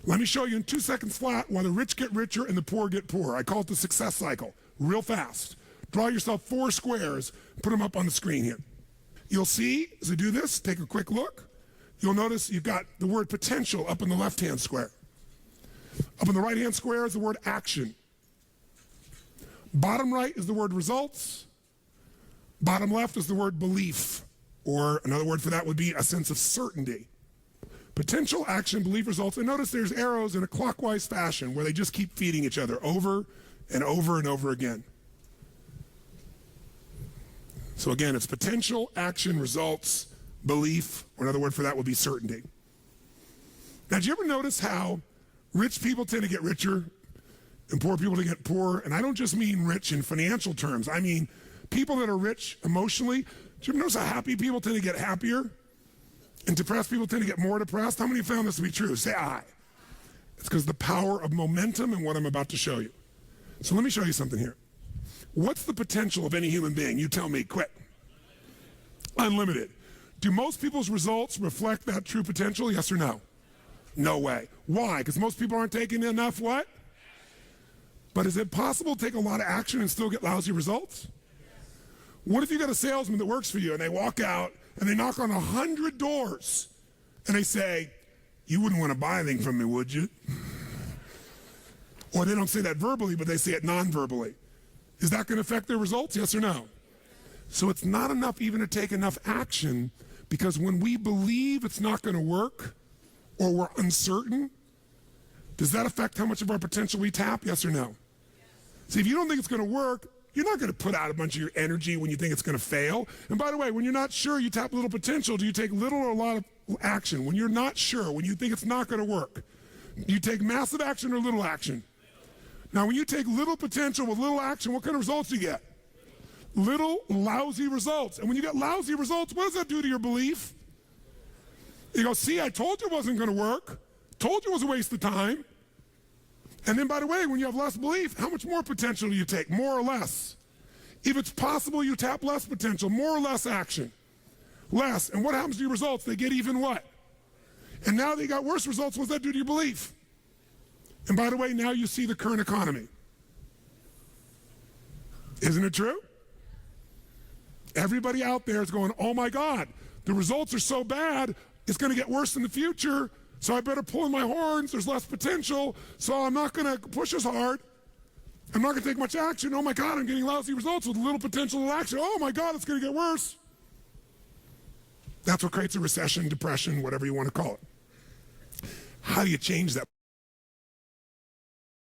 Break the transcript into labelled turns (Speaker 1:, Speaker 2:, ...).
Speaker 1: Let me show you in 2 seconds flat why the rich get richer and the poor get poorer. I call it the success cycle, real fast. Draw yourself 4 squares, put them up on the screen here. You'll see, as I do this, take a quick look. You'll notice you've got the word potential up in the left-hand square. Up in the right-hand square is the word action. Bottom right is the word results. Bottom left is the word belief, or another word for that would be a sense of certainty. Potential, action, belief, results. And notice there's arrows in a clockwise fashion where they just keep feeding each other over and over and over again. So again, it's potential, action, results, belief, or another word for that would be certainty. Now, did you ever notice how rich people tend to get richer and poor people to get poorer? And I don't just mean rich in financial terms. I mean people that are rich emotionally. Do you ever notice how happy people tend to get happier? And depressed people tend to get more depressed? How many have found this to be true? Say aye. It's because the power of momentum and what I'm about to show you. So let me show you something here. What's the potential of any human being? You tell me, quick. Unlimited. Do most people's results reflect that true potential, yes or no? No way. Why? Because most people aren't taking enough what? But is it possible to take a lot of action and still get lousy results? What if you got a salesman that works for you and they walk out and they knock on 100 doors and they say, you wouldn't want to buy anything from me, would you? Or they don't say that verbally, but they say it non-verbally. Is that going to affect their results, yes or no? So it's not enough even to take enough action, because when we believe it's not going to work or we're uncertain, does that affect how much of our potential we tap, yes or no? See, if you don't think it's going to work, you're not going to put out a bunch of your energy when you think it's going to fail. And by the way, when you're not sure, you tap little potential. Do you take little or a lot of action? When you're not sure, when you think it's not going to work, you take massive action or little action? Now, when you take little potential with little action, what kind of results do you get? Little lousy results. And when you get lousy results, what does that do to your belief? You go, see, I told you it wasn't going to work. Told you it was a waste of time. And then, by the way, when you have less belief, how much more potential do you take? More or less? If it's possible, you tap less potential, more or less action. Less. And what happens to your results? They get even what? And now they got worse results. What does that do to your belief? And by the way, now you see the current economy. Isn't it true? Everybody out there is going, oh my God, the results are so bad, it's going to get worse in the future, so I better pull in my horns, there's less potential, so I'm not going to push as hard. I'm not going to take much action. Oh my God, I'm getting lousy results with little potential action. Oh my God, it's going to get worse. That's what creates a recession, depression, whatever you want to call it. How do you change that?